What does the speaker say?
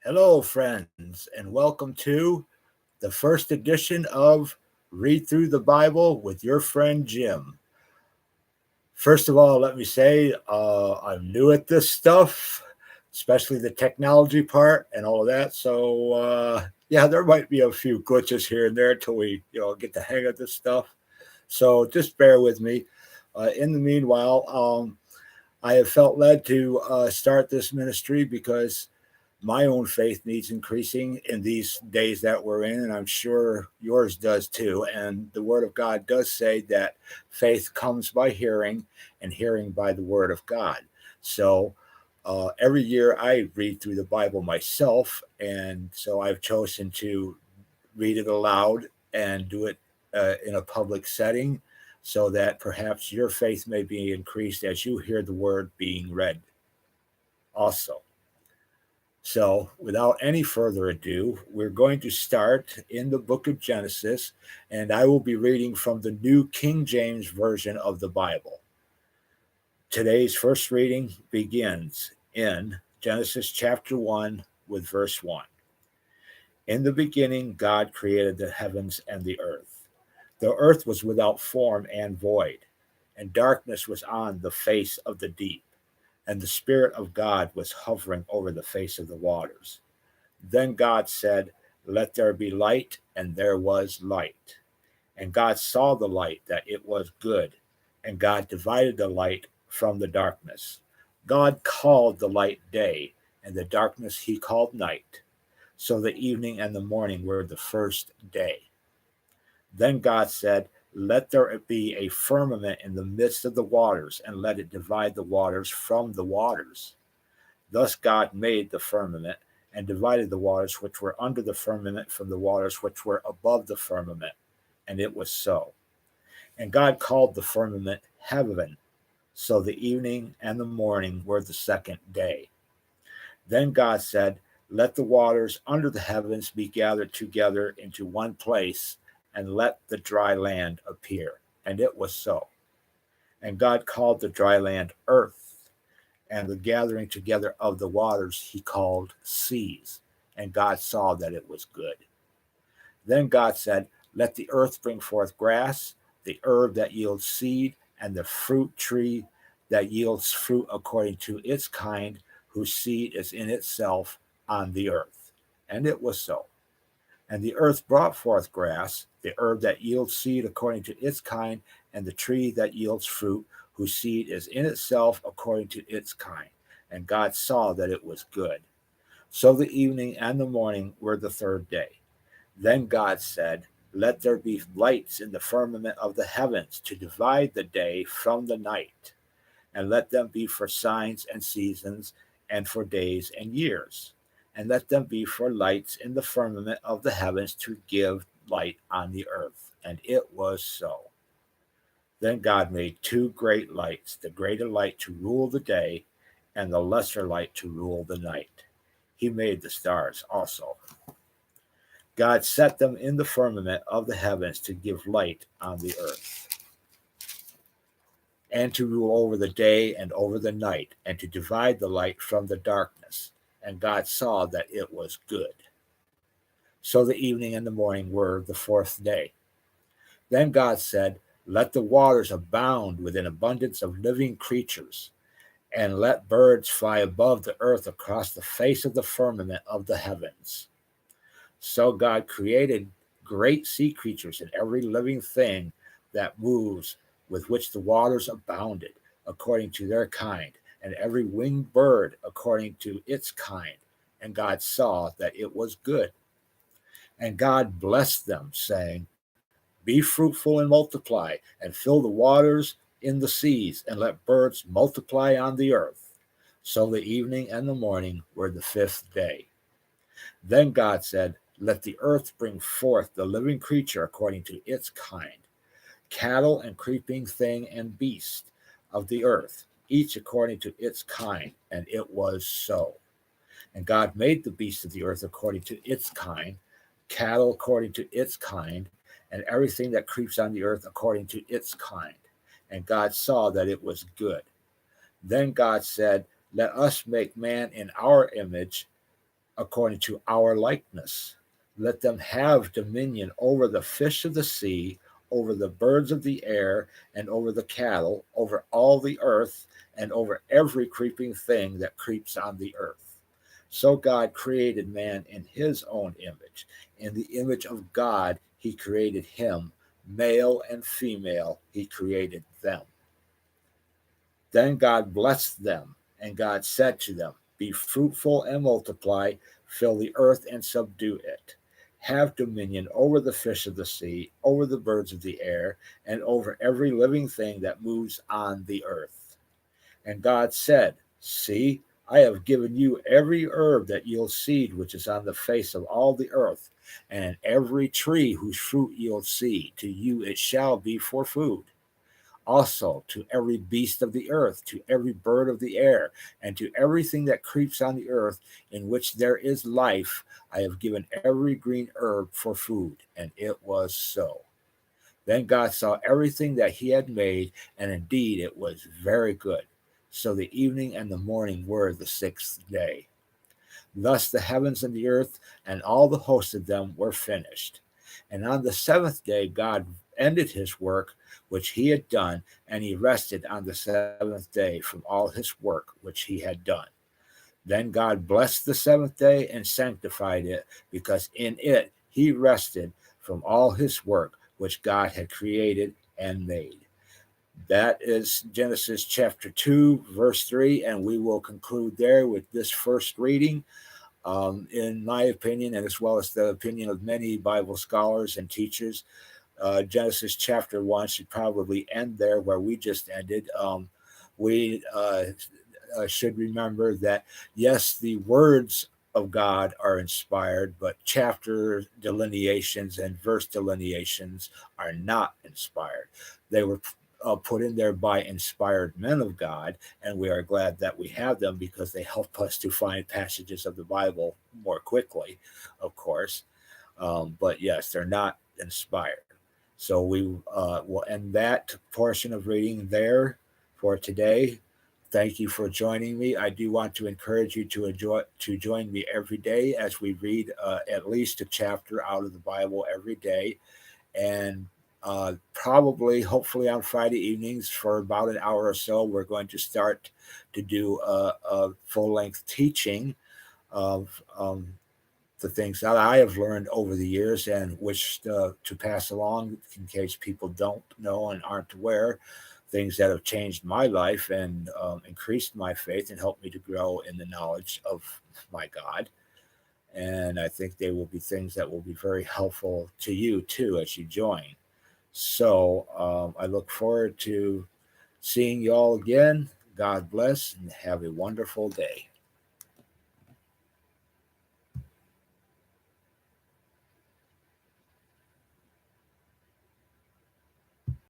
Hello, friends, and welcome to the first edition of Read Through the Bible with your friend Jim. First of all, let me say I'm new at this stuff, especially the technology part and all of that. So, there might be a few glitches here and there until we get the hang of this stuff. So just bear with me. In the meanwhile, I have felt led to start this ministry because my own faith needs increasing in these days that we're in, and I'm sure yours does too. And the Word of God does say that faith comes by hearing, and hearing by the Word of God. So every year I read through the Bible myself, and so I've chosen to read it aloud and do it in a public setting so that perhaps your faith may be increased as you hear the Word being read also. So, without any further ado, we're going to start in the book of Genesis, and I will be reading from the New King James Version of the Bible. Today's first reading begins in Genesis chapter 1 with verse 1. In the beginning, God created the heavens and the earth. The earth was without form and void, and darkness was on the face of the deep, and the Spirit of God was hovering over the face of the waters. Then God said, "Let there be light," and there was light. And God saw the light that it was good, and God divided the light from the darkness. God called the light day, and the darkness he called night. So the evening and the morning were the first day. Then God said, "Let there be a firmament in the midst of the waters, and let it divide the waters from the waters." Thus God made the firmament and divided the waters which were under the firmament from the waters which were above the firmament. And it was so. And God called the firmament heaven. So the evening and the morning were the second day. Then God said, "Let the waters under the heavens be gathered together into one place, and let the dry land appear." And it was so. And God called the dry land earth, and the gathering together of the waters he called seas. And God saw that it was good. Then God said, "Let the earth bring forth grass, the herb that yields seed, and the fruit tree that yields fruit according to its kind, whose seed is in itself on the earth." And it was so. And the earth brought forth grass, the herb that yields seed according to its kind, and the tree that yields fruit, whose seed is in itself according to its kind. And God saw that it was good. So the evening and the morning were the third day. Then God said, "Let there be lights in the firmament of the heavens to divide the day from the night, and let them be for signs and seasons, and for days and years. And let them be for lights in the firmament of the heavens to give light on the earth." And it was so. Then God made two great lights, the greater light to rule the day, and the lesser light to rule the night. He made the stars also. God set them in the firmament of the heavens to give light on the earth, and to rule over the day and over the night, and to divide the light from the darkness. And God saw that it was good. So the evening and the morning were the fourth day. Then God said, "Let the waters abound with an abundance of living creatures, and let birds fly above the earth across the face of the firmament of the heavens." So God created great sea creatures and every living thing that moves, with which the waters abounded, according to their kind, and every winged bird according to its kind. And God saw that it was good. And God blessed them, saying, "Be fruitful and multiply, and fill the waters in the seas, and let birds multiply on the earth." So the evening and the morning were the fifth day. Then God said, "Let the earth bring forth the living creature according to its kind, cattle and creeping thing and beast of the earth, each according to its kind." And it was so. And God made the beasts of the earth according to its kind, cattle according to its kind, and everything that creeps on the earth according to its kind. And God saw that it was good. Then God said, "Let us make man in our image, according to our likeness. Let them have dominion over the fish of the sea, over the birds of the air, and over the cattle, over all the earth, and over every creeping thing that creeps on the earth. So God created man in his own image. In the image of God, he created him. Male and female, he created them. Then God blessed them, and God said to them, be fruitful and multiply, fill the earth and subdue it. Have dominion over the fish of the sea, over the birds of the air, and over every living thing that moves on the earth. And God said, see, I have given you every herb that yields seed which is on the face of all the earth, and every tree whose fruit yields seed. To you it shall be for food. Also to every beast of the earth, to every bird of the air, and to everything that creeps on the earth, in which there is life, I have given every green herb for food. And it was so. Then God saw everything that he had made, and indeed it was very good. So the evening and the morning were the sixth day. Thus the heavens and the earth and all the hosts of them were finished. And on the seventh day God ended his work which he had done, and he rested on the seventh day from all his work which he had done. Then God blessed the seventh day and sanctified it, because in it he rested from all his work which God had created and made. That is Genesis chapter 2, verse 3, and we will conclude there with this first reading. In my opinion, and as well as the opinion of many Bible scholars and teachers, Genesis chapter 1 should probably end there where we just ended. We should remember that, yes, the words of God are inspired, but chapter delineations and verse delineations are not inspired. They were put in there by inspired men of God, and we are glad that we have them because they help us to find passages of the Bible more quickly, of course. But yes, they're not inspired. So we will end that portion of reading there for today. Thank you for joining me. I do want to encourage you to join me every day as we read at least a chapter out of the Bible every day, and probably, hopefully, on Friday evenings for about an hour or so, we're going to start to do a full-length teaching of the things that I have learned over the years and wish to pass along in case people don't know and aren't aware, things that have changed my life and increased my faith and helped me to grow in the knowledge of my God. And I think they will be things that will be very helpful to you too as you join. So I look forward to seeing you all again. God bless and have a wonderful day.